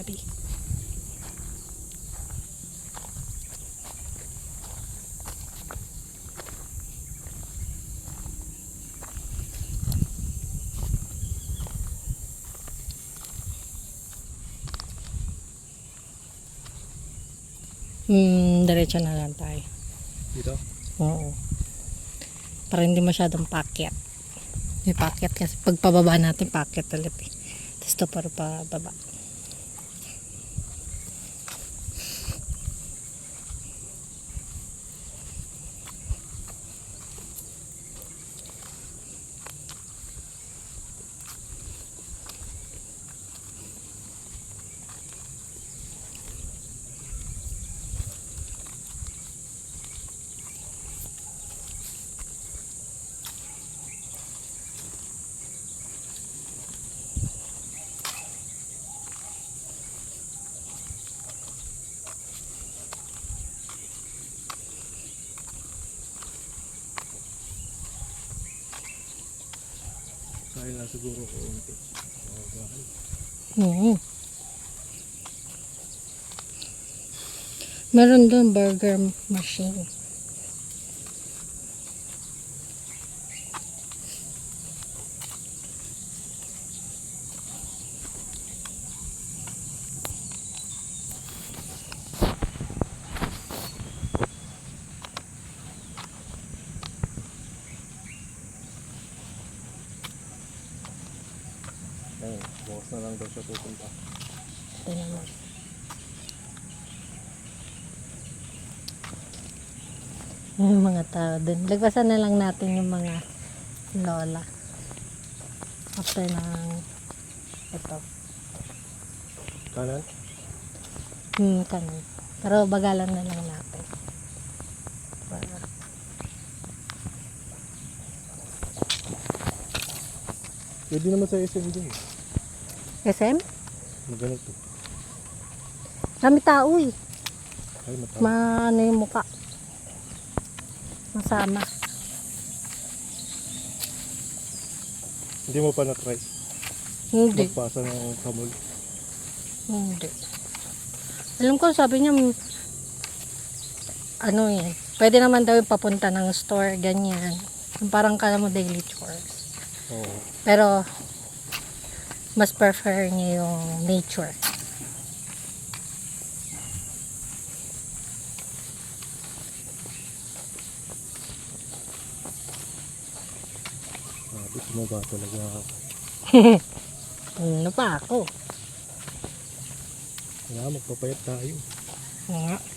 gabi. Diretso na lang tayo. Dito? Oo. Para hindi masyadong pakyat. May pakyat kasi pag pababa natin pakyat ulit eh. Tapos ito para pababa. Kaya na siguro ko unti. Meron doon burger machine. Ayun, bukas na lang daw siya pupunta. Ito naman. Yung mga tao dun. Lagpasan na lang natin yung mga lola. After ng ito. Kanan? Kanin. Pero bagalan na lang natin. Pwede naman sa SM din. SM? Maganito. Dami tao eh. Ay, matapos. Ano yung muka. Masama. Hindi mo pa na-try? Hindi. Magpasa ng kamol. Hindi. Alam ko sabi niya ano yan. Pwede naman daw yung papunta ng store. Ganyan. Yung parang kala mo daily chores. Oo. Pero mas prefer niya yung nature. Sabi, sumaba talaga ako. Ano pa ako? Kaya magpapayat tayo. Nga.